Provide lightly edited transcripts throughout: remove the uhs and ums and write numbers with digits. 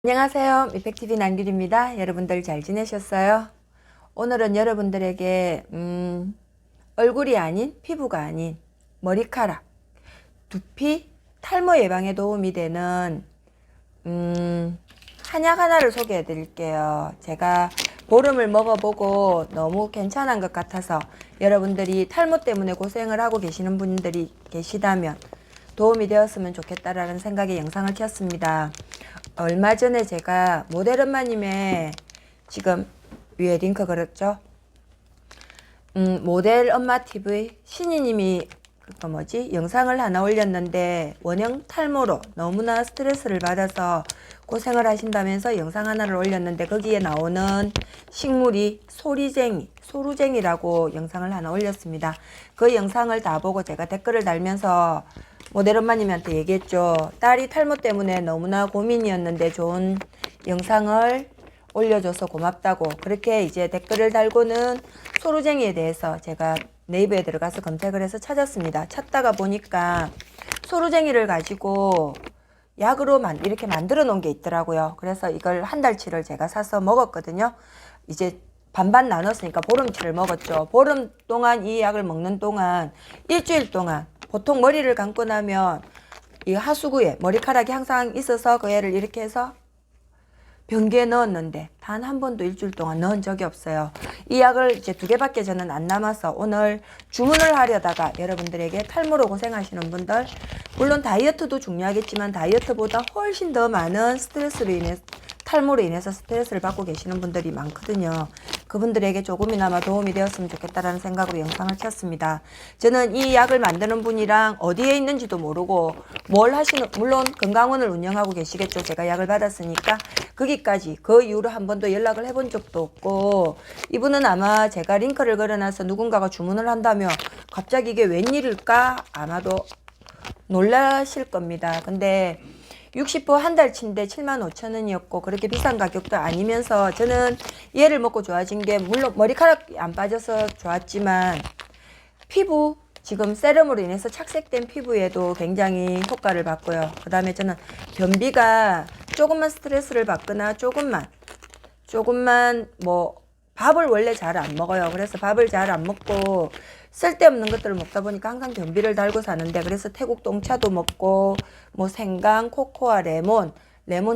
안녕하세요. 미팩TV 남길입니다. 여러분들 잘 지내셨어요? 오늘은 여러분들에게 얼굴이 아닌 피부가 아닌 머리카락, 두피, 탈모 예방에 도움이 되는 한약 하나를 소개해 드릴게요. 제가 보름을 먹어보고 너무 괜찮은 것 같아서 여러분들이 탈모 때문에 고생을 하고 계시는 분들이 계시다면 도움이 되었으면 좋겠다라는 생각에 영상을 켰습니다. 얼마 전에 제가 모델 엄마님의 지금 위에 링크 걸었죠? 모델 엄마 TV 신이님이 영상을 하나 올렸는데 원형 탈모로 너무나 스트레스를 받아서 고생을 하신다면서 영상 하나를 올렸는데 거기에 나오는 식물이 소루쟁이라고 영상을 하나 올렸습니다. 그 영상을 다 보고 제가 댓글을 달면서 모델 엄마님한테 얘기했죠. 딸이 탈모 때문에 너무나 고민이었는데 좋은 영상을 올려줘서 고맙다고. 그렇게 이제 댓글을 달고는 소루쟁이에 대해서 제가 네이버에 들어가서 검색을 해서 찾았습니다. 찾다가 보니까 소루쟁이를 가지고 약으로 이렇게 만들어 놓은 게 있더라고요. 그래서 이걸 한 달치를 제가 사서 먹었거든요. 이제 반반 나눴으니까 보름치를 먹었죠. 보름 동안 이 약을 먹는 동안 일주일 동안 보통 머리를 감고 나면 이 하수구에 머리카락이 항상 있어서 그 애를 이렇게 해서 변기에 넣었는데 단 한 번도 일주일 동안 넣은 적이 없어요. 이 약을 이제 2개밖에 저는 안 남아서 오늘 주문을 하려다가 여러분들에게 탈모로 고생하시는 분들, 물론 다이어트도 중요하겠지만 다이어트보다 훨씬 더 많은 탈모로 인해서 스트레스를 받고 계시는 분들이 많거든요. 그분들에게 조금이나마 도움이 되었으면 좋겠다라는 생각으로 영상을 켰습니다. 저는 이 약을 만드는 분이랑 어디에 있는지도 모르고 물론 건강원을 운영하고 계시겠죠. 제가 약을 받았으니까 거기까지 그 이후로 한 번도 연락을 해본 적도 없고, 이분은 아마 제가 링크를 걸어놔서 누군가가 주문을 한다면 갑자기 이게 웬일일까 아마도 놀라실 겁니다. 근데 60호 한 달치인데 75,000원이었고 그렇게 비싼 가격도 아니면서 저는 얘를 먹고 좋아진 게 물론 머리카락이 안 빠져서 좋았지만 피부 지금 세럼으로 인해서 착색된 피부에도 굉장히 효과를 받고요. 그 다음에 저는 변비가 조금만 스트레스를 받거나 조금만 밥을 원래 잘 안 먹어요. 그래서 밥을 잘 안 먹고 쓸데없는 것들을 먹다 보니까 항상 변비를 달고 사는데, 그래서 태국 똥차도 먹고 생강, 코코아, 레몬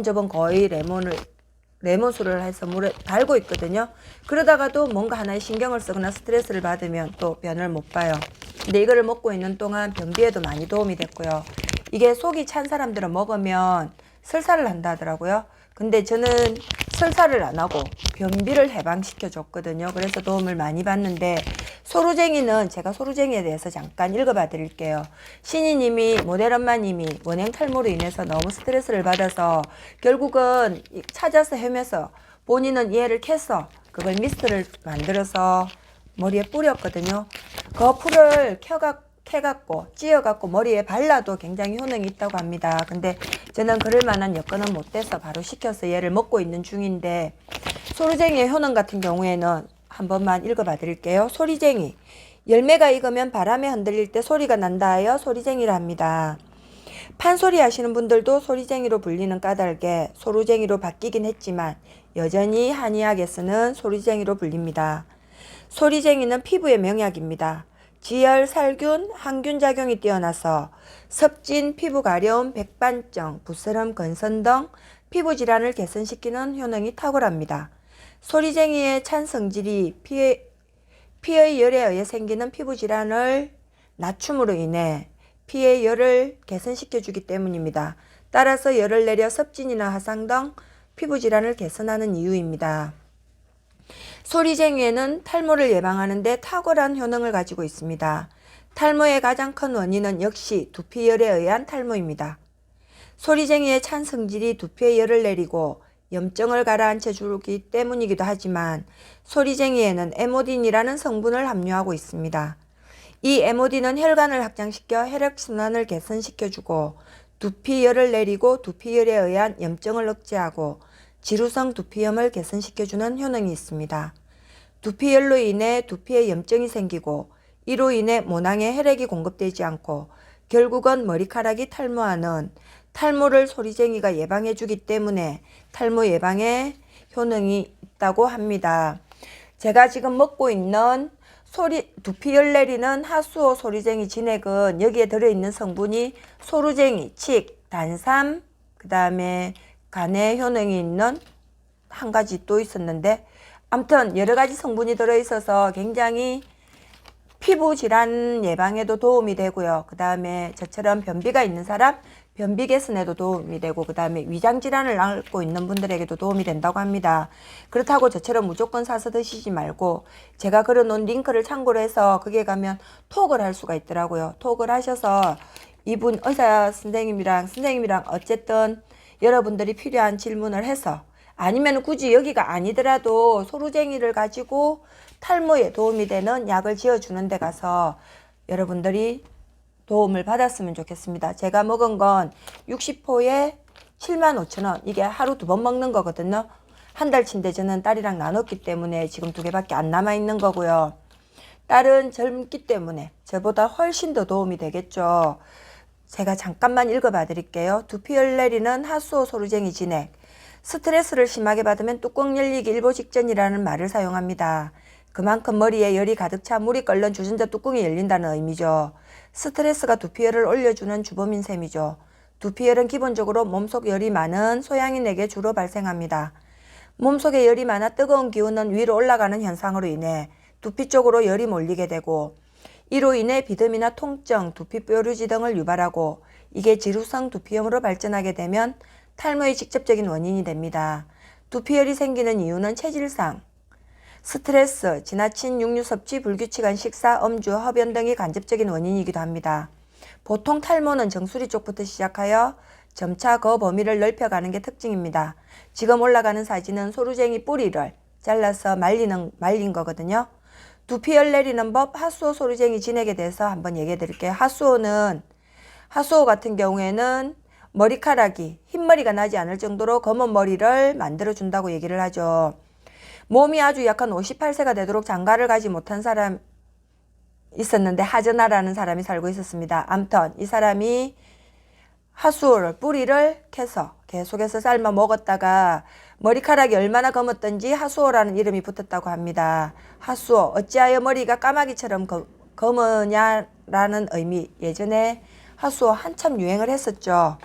저번 거의 레몬수를 해서 물에 달고 있거든요. 그러다가도 뭔가 하나에 신경을 쓰거나 스트레스를 받으면 또 변을 못 봐요. 근데 이거를 먹고 있는 동안 변비에도 많이 도움이 됐고요. 이게 속이 찬 사람들은 먹으면 설사를 한다 하더라고요. 근데 저는 설사를 안 하고 변비를 해방시켜 줬거든요. 그래서 도움을 많이 받는데, 소루쟁이는 제가 소루쟁이에 대해서 잠깐 읽어봐 드릴게요. 모델 엄마님이 원형 탈모로 인해서 너무 스트레스를 받아서 결국은 찾아서 헤매서 본인은 얘를 캐서 그걸 미스트를 만들어서 머리에 뿌렸거든요. 그 풀을 캐갖고 찧어갖고 머리에 발라도 굉장히 효능이 있다고 합니다. 근데 저는 그럴 만한 여건은 못 돼서 바로 시켜서 얘를 먹고 있는 중인데, 소루쟁이의 효능 같은 경우에는 한 번만 읽어봐 드릴게요. 소리쟁이. 열매가 익으면 바람에 흔들릴 때 소리가 난다 하여 소리쟁이라 합니다. 판소리 하시는 분들도 소리쟁이로 불리는 까닭에 소루쟁이로 바뀌긴 했지만 여전히 한의학에서는 소리쟁이로 불립니다. 소리쟁이는 피부의 명약입니다. 지열, 살균, 항균 작용이 뛰어나서 섭진, 피부 가려움, 백반증, 붓스럼, 건선 등 피부 질환을 개선시키는 효능이 탁월합니다. 소리쟁이의 찬 성질이 피의 열에 의해 생기는 피부 질환을 낮춤으로 인해 피의 열을 개선시켜주기 때문입니다. 따라서 열을 내려 섭진이나 화상 등 피부 질환을 개선하는 이유입니다. 소리쟁이에는 탈모를 예방하는 데 탁월한 효능을 가지고 있습니다. 탈모의 가장 큰 원인은 역시 두피열에 의한 탈모입니다. 소리쟁이의 찬 성질이 두피에 열을 내리고 염증을 가라앉혀 주기 때문이기도 하지만 소리쟁이에는 에모딘이라는 성분을 함유하고 있습니다. 이 에모딘은 혈관을 확장시켜 혈액순환을 개선시켜주고 두피열을 내리고 두피열에 의한 염증을 억제하고 지루성 두피염을 개선시켜주는 효능이 있습니다. 두피열로 인해 두피에 염증이 생기고 이로 인해 모낭에 혈액이 공급되지 않고 결국은 머리카락이 탈모하는 탈모를 소리쟁이가 예방해 주기 때문에 탈모 예방에 효능이 있다고 합니다. 제가 지금 먹고 있는 두피 열내리는 핫수오 소리쟁이 진액은 여기에 들어있는 성분이 소루쟁이, 칡, 단삼, 그 다음에 간에 효능이 있는 한 가지 또 있었는데, 아무튼 여러 가지 성분이 들어있어서 굉장히 피부 질환 예방에도 도움이 되고요. 그 다음에 저처럼 변비가 있는 사람, 변비 개선에도 도움이 되고, 그 다음에 위장 질환을 앓고 있는 분들에게도 도움이 된다고 합니다. 그렇다고 저처럼 무조건 사서 드시지 말고, 제가 걸어놓은 링크를 참고로 해서 거기에 가면 톡을 할 수가 있더라고요. 톡을 하셔서 이분 의사 선생님이랑 어쨌든 여러분들이 필요한 질문을 해서, 아니면 굳이 여기가 아니더라도 소루쟁이를 가지고 탈모에 도움이 되는 약을 지어주는 데 가서 여러분들이 도움을 받았으면 좋겠습니다. 제가 먹은 건 60포에 75,000원. 이게 하루 2번 먹는 거거든요. 한 달치인데 저는 딸이랑 나눴기 때문에 지금 2개밖에 안 남아있는 거고요. 딸은 젊기 때문에 저보다 훨씬 더 도움이 되겠죠. 제가 잠깐만 읽어봐 드릴게요. 두피 열내리는 핫수오 소루쟁이 진액. 스트레스를 심하게 받으면 뚜껑 열리기 일보 직전이라는 말을 사용합니다. 그만큼 머리에 열이 가득 차 물이 끓는 주전자 뚜껑이 열린다는 의미죠. 스트레스가 두피열을 올려주는 주범인 셈이죠. 두피열은 기본적으로 몸속 열이 많은 소양인에게 주로 발생합니다. 몸속에 열이 많아 뜨거운 기운은 위로 올라가는 현상으로 인해 두피 쪽으로 열이 몰리게 되고, 이로 인해 비듬이나 통증, 두피 뾰루지 등을 유발하고, 이게 지루성 두피염으로 발전하게 되면 탈모의 직접적인 원인이 됩니다. 두피열이 생기는 이유는 체질상, 스트레스, 지나친 육류 섭취, 불규칙한 식사, 음주, 흡연 등이 간접적인 원인이기도 합니다. 보통 탈모는 정수리 쪽부터 시작하여 점차 그 범위를 넓혀가는 게 특징입니다. 지금 올라가는 사진은 소루쟁이 뿌리를 잘라서 말린 거거든요. 두피열 내리는 법, 핫수오 소루쟁이 진액에 대해서 한번 얘기해 드릴게요. 핫수오 같은 경우에는 머리카락이 흰머리가 나지 않을 정도로 검은 머리를 만들어 준다고 얘기를 하죠. 몸이 아주 약한 58세가 되도록 장가를 가지 못한 사람 있었는데, 하전아라는 사람이 살고 있었습니다. 아무튼 이 사람이 핫수오를 뿌리를 캐서 계속해서 삶아 먹었다가 머리카락이 얼마나 검었던지 핫수오라는 이름이 붙었다고 합니다. 핫수오, 어찌하여 머리가 까마귀처럼 검으냐라는 의미. 예전에 핫수오 한참 유행을 했었죠.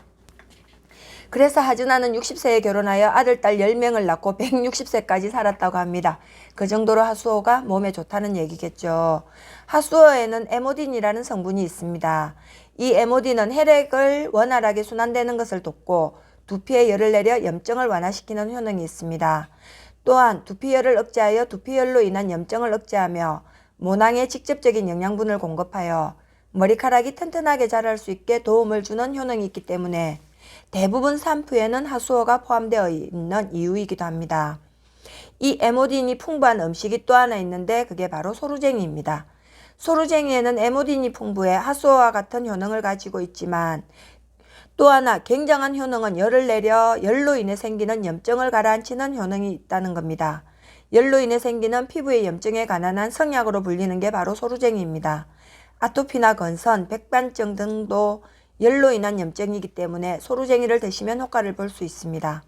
그래서 하준아는 60세에 결혼하여 아들, 딸 10명을 낳고 160세까지 살았다고 합니다. 그 정도로 핫수오가 몸에 좋다는 얘기겠죠. 핫수오에는 에모딘이라는 성분이 있습니다. 이 에모딘은 혈액을 원활하게 순환되는 것을 돕고 두피에 열을 내려 염증을 완화시키는 효능이 있습니다. 또한 두피열을 억제하여 두피열로 인한 염증을 억제하며 모낭에 직접적인 영양분을 공급하여 머리카락이 튼튼하게 자랄 수 있게 도움을 주는 효능이 있기 때문에 대부분 샴푸에는 핫수오가 포함되어 있는 이유이기도 합니다. 이 에모딘이 풍부한 음식이 또 하나 있는데 그게 바로 소루쟁이입니다. 소루쟁이에는 에모딘이 풍부해 핫수오와 같은 효능을 가지고 있지만 또 하나 굉장한 효능은 열을 내려 열로 인해 생기는 염증을 가라앉히는 효능이 있다는 겁니다. 열로 인해 생기는 피부의 염증에 관한 성약으로 불리는 게 바로 소루쟁이입니다. 아토피나 건선, 백반증 등도 열로 인한 염증이기 때문에 소루쟁이를 드시면 효과를 볼 수 있습니다.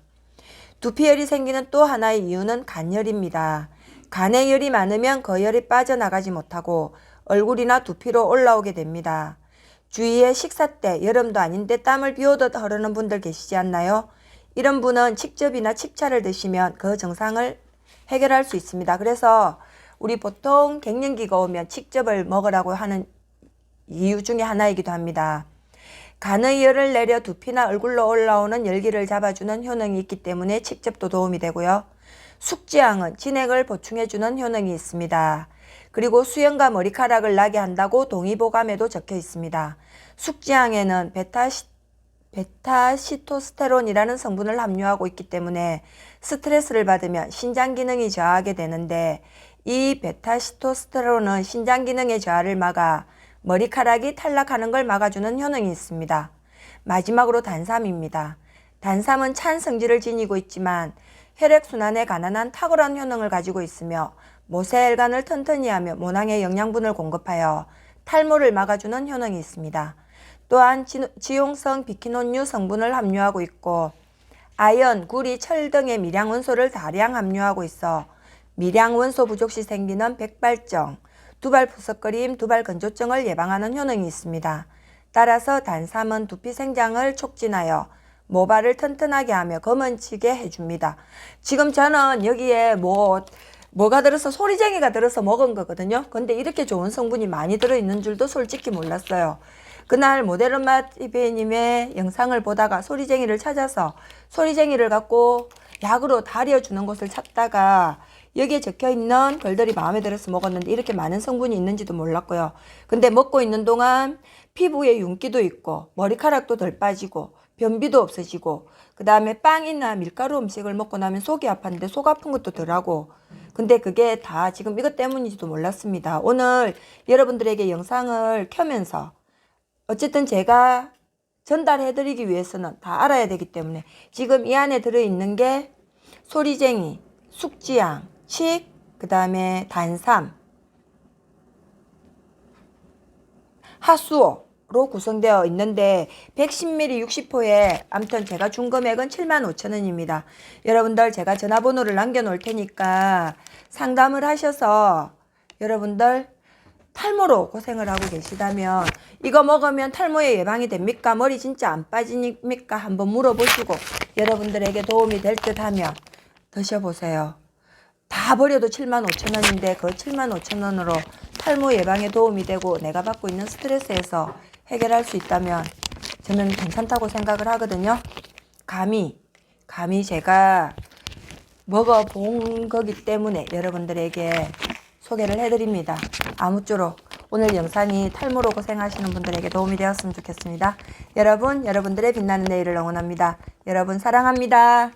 두피열이 생기는 또 하나의 이유는 간열입니다. 간에 열이 많으면 그 열이 빠져나가지 못하고 얼굴이나 두피로 올라오게 됩니다. 주위에 식사 때 여름도 아닌데 땀을 비오듯 흐르는 분들 계시지 않나요? 이런 분은 칡즙이나 칡차를 드시면 그 증상을 해결할 수 있습니다. 그래서 우리 보통 갱년기가 오면 칡즙을 먹으라고 하는 이유 중에 하나이기도 합니다. 간의 열을 내려 두피나 얼굴로 올라오는 열기를 잡아주는 효능이 있기 때문에 칡즙도 도움이 되고요. 숙지향은 진액을 보충해주는 효능이 있습니다. 그리고 수염과 머리카락을 나게 한다고 동의보감에도 적혀 있습니다. 숙지향에는 베타시토스테론이라는 성분을 함유하고 있기 때문에 스트레스를 받으면 신장 기능이 저하하게 되는데, 이 베타시토스테론은 신장 기능의 저하를 막아 머리카락이 탈락하는 걸 막아주는 효능이 있습니다. 마지막으로 단삼입니다. 단삼은 찬 성질을 지니고 있지만 혈액순환에 관한 탁월한 효능을 가지고 있으며 모세혈관을 튼튼히 하며 모낭에 영양분을 공급하여 탈모를 막아주는 효능이 있습니다. 또한 지용성 비퀴논류 성분을 함유하고 있고 아연, 구리, 철 등의 미량 원소를 다량 함유하고 있어 미량 원소 부족 시 생기는 백발정, 두발 푸석거림, 두발 건조증을 예방하는 효능이 있습니다. 따라서 단삼은 두피 생장을 촉진하여 모발을 튼튼하게 하며 검은지게 해줍니다. 지금 저는 여기에 뭐가 들어서 소리쟁이가 들어서 먹은 거거든요. 근데 이렇게 좋은 성분이 많이 들어있는 줄도 솔직히 몰랐어요. 그날 모델엄마 TV님의 영상을 보다가 소리쟁이를 찾아서 소리쟁이를 갖고 약으로 달여주는 곳을 찾다가 여기에 적혀있는 걸들이 마음에 들어서 먹었는데 이렇게 많은 성분이 있는지도 몰랐고요. 근데 먹고 있는 동안 피부에 윤기도 있고 머리카락도 덜 빠지고 변비도 없어지고 그 다음에 빵이나 밀가루 음식을 먹고 나면 속이 아팠는데 속 아픈 것도 덜하고 근데 그게 다 지금 이것 때문인지도 몰랐습니다. 오늘 여러분들에게 영상을 켜면서 어쨌든 제가 전달해드리기 위해서는 다 알아야 되기 때문에 지금 이 안에 들어있는 게 소리쟁이, 숙지향, 칡, 그 다음에 단삼, 하수오로 구성되어 있는데 110ml 60호에 아무튼 제가 준 금액은 75,000원입니다. 여러분들 제가 전화번호를 남겨놓을 테니까 상담을 하셔서 여러분들 탈모로 고생을 하고 계시다면 이거 먹으면 탈모에 예방이 됩니까? 머리 진짜 안 빠집니까? 한번 물어보시고 여러분들에게 도움이 될 듯 하면 드셔보세요. 다 버려도 75,000원인데 그 75,000원으로 탈모 예방에 도움이 되고 내가 받고 있는 스트레스에서 해결할 수 있다면 저는 괜찮다고 생각을 하거든요. 감히 제가 먹어본 거기 때문에 여러분들에게 소개를 해드립니다. 아무쪼록 오늘 영상이 탈모로 고생하시는 분들에게 도움이 되었으면 좋겠습니다. 여러분들의 빛나는 내일을 응원합니다. 여러분 사랑합니다.